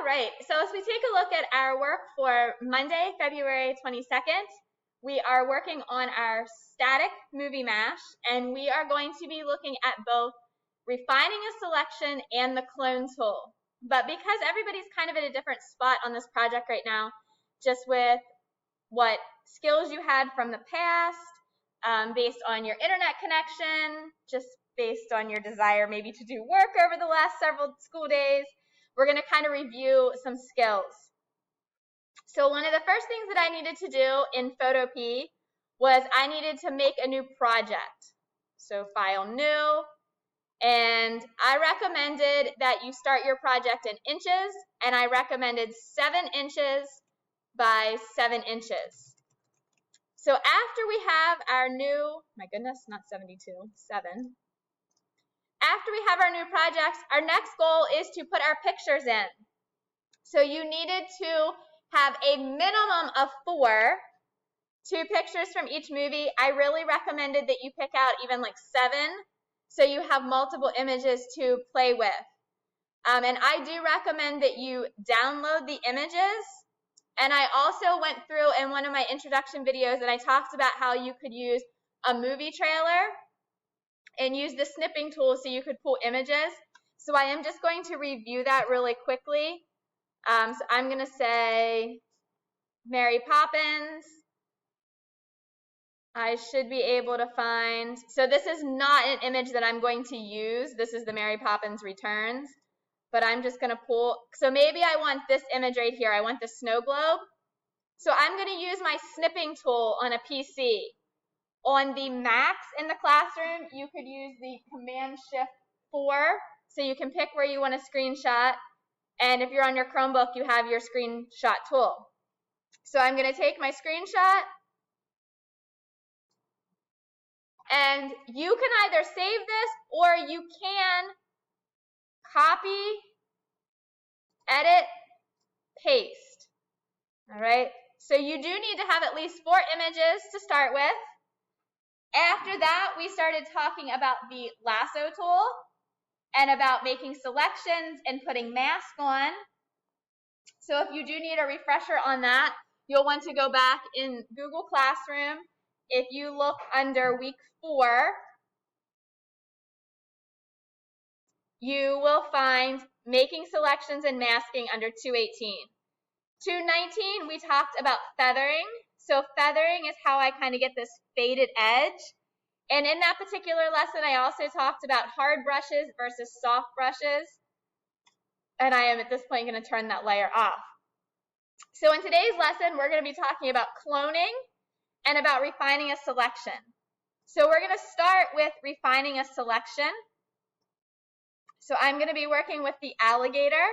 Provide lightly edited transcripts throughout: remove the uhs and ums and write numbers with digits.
right, so as we take a look at our work for Monday, February 22nd, we are working on our static movie mash, and we are going to be looking at both refining a selection and the clone tool. But because everybody's kind of at a different spot on this project right now, just with what skills you had from the past, based on your internet connection, just based on your desire maybe to do work over the last several school days, we're going to kind of review some skills. So one of the first things that I needed to do in Photopea was I needed to make a new project. So File, New, and I recommended that you start your project in inches, and I recommended 7 inches by 7 inches. So after we have our new, my goodness, not 72, 7. After we have our new projects, our next goal is to put our pictures in. So you needed to have a minimum of 4, 2 pictures from each movie. I really recommended that you pick out even like 7, so you have multiple images to play with. And I do recommend that you download the images. And I also went through in one of my introduction videos and I talked about how you could use a movie trailer and use the snipping tool so you could pull images. So I am just going to review that really quickly. So I'm going to say Mary Poppins. I should be able to find, so this is not an image that I'm going to use. This is the Mary Poppins Returns. But I'm just going to pull, so maybe I want this image right here. I want the snow globe. So I'm going to use my snipping tool on a PC. On the Macs in the classroom, you could use the Command-Shift-4, so you can pick where you want to screenshot. And if you're on your Chromebook, you have your screenshot tool. So I'm going to take my screenshot, and you can either save this or you can copy, edit, paste. All right, so you do need to have at least 4 images to start with. After that, we started talking about the lasso tool and about making selections and putting mask on. So if you do need a refresher on that, you'll want to go back in Google Classroom. If you look under week 4, you will find making selections and masking under 218. 219, we talked about feathering. So feathering is how I kind of get this faded edge. And in that particular lesson, I also talked about hard brushes versus soft brushes. And I am at this point going to turn that layer off. So in today's lesson, we're going to be talking about cloning and about refining a selection. So we're going to start with refining a selection. So I'm going to be working with the alligator.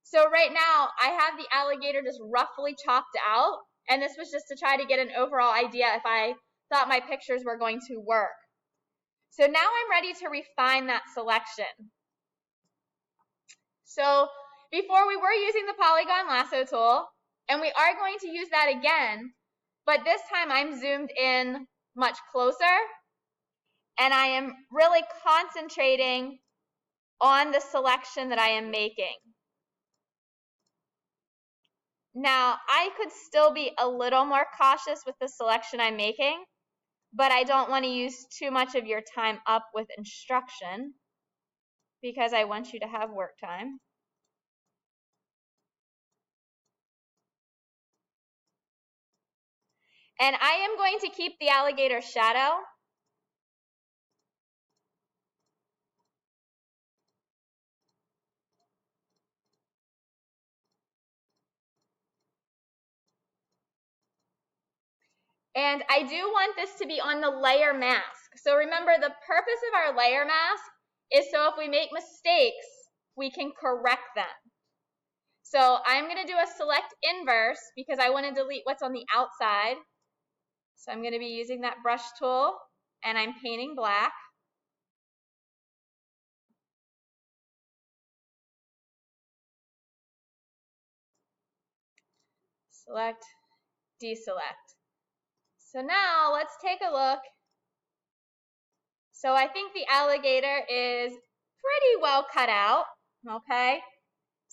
So right now, I have the alligator just roughly chopped out. And this was just to try to get an overall idea if I thought my pictures were going to work. So now I'm ready to refine that selection. So before we were using the polygon lasso tool, and we are going to use that again, but this time I'm zoomed in much closer, and I am really concentrating on the selection that I am making. Now, I could still be a little more cautious with the selection I'm making, but I don't want to use too much of your time up with instruction because I want you to have work time. And I am going to keep the alligator shadow. And I do want this to be on the layer mask. So remember, the purpose of our layer mask is so if we make mistakes, we can correct them. So I'm going to do a select inverse because I want to delete what's on the outside. So I'm going to be using that brush tool, and I'm painting black. Select, deselect. So now let's take a look. So I think the alligator is pretty well cut out, okay?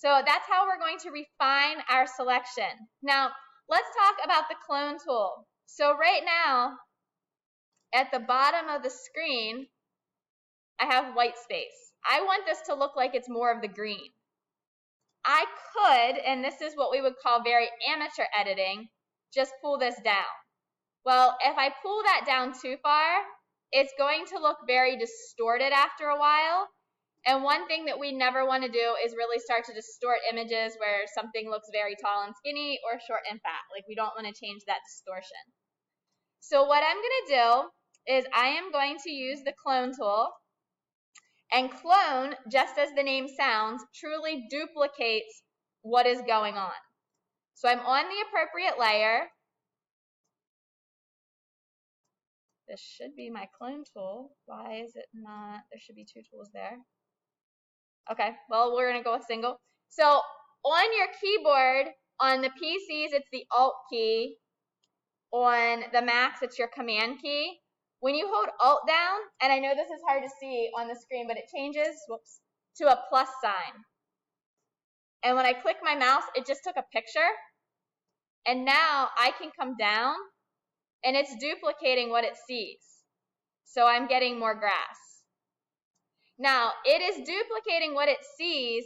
So that's how we're going to refine our selection. Now, let's talk about the clone tool. So right now, at the bottom of the screen, I have white space. I want this to look like it's more of the green. I could, and this is what we would call very amateur editing, just pull this down. Well, if I pull that down too far, it's going to look very distorted after a while. And one thing that we never want to do is really start to distort images where something looks very tall and skinny or short and fat. Like, we don't want to change that distortion. So what I'm going to do is I am going to use the clone tool. And clone, just as the name sounds, truly duplicates what is going on. So I'm on the appropriate layer. This should be my clone tool. Why is it not? There should be two tools there. Okay, well, we're going to go with single. So on your keyboard, on the PCs, it's the Alt key. On the Macs, it's your Command key. When you hold Alt down, and I know this is hard to see on the screen, but it changes, whoops, to a plus sign. And when I click my mouse, it just took a picture. And now I can come down, and it's duplicating what it sees. So I'm getting more grass. Now, it is duplicating what it sees,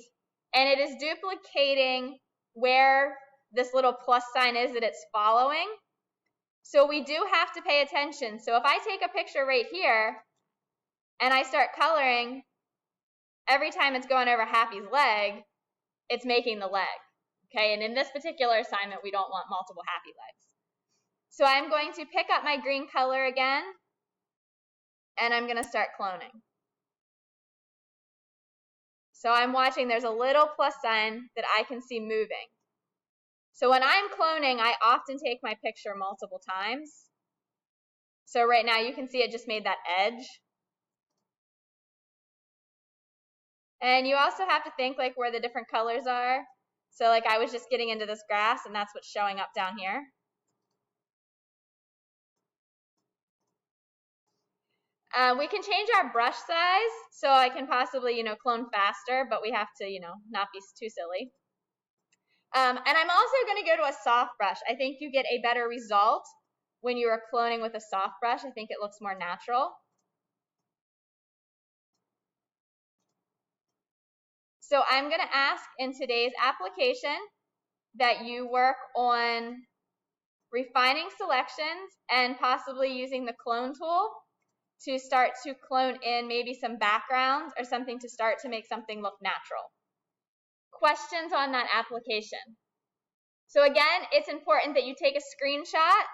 and it is duplicating where this little plus sign is that it's following. So we do have to pay attention. So if I take a picture right here, and I start coloring, every time it's going over Happy's leg, it's making the leg. Okay, and in this particular assignment, we don't want multiple Happy legs. So I'm going to pick up my green color again, and I'm going to start cloning. So I'm watching, there's a little plus sign that I can see moving. So when I'm cloning, I often take my picture multiple times. So right now you can see it just made that edge. And you also have to think like where the different colors are. So like I was just getting into this grass, and that's what's showing up down here. We can change our brush size, so I can possibly, clone faster, but we have to, not be too silly. And I'm also going to go to a soft brush. I think you get a better result when you are cloning with a soft brush. I think it looks more natural. So I'm going to ask in today's application that you work on refining selections and possibly using the clone tool to start to clone in maybe some backgrounds or something to start to make something look natural. Questions on that application? So again, it's important that you take a screenshot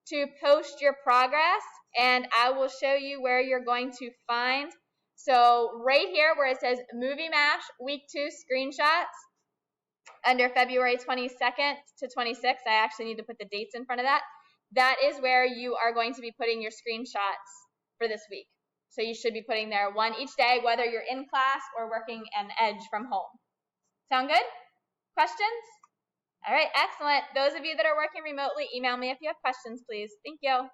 to post your progress, and I will show you where you're going to find. So right here where it says Movie Mash Week 2 Screenshots, under February 22nd to 26th, I actually need to put the dates in front of that. That is where you are going to be putting your screenshots for this week. So you should be putting there one each day, whether you're in class or working an edge from home. Sound good? Questions? All right, excellent. Those of you that are working remotely, email me if you have questions, please. Thank you.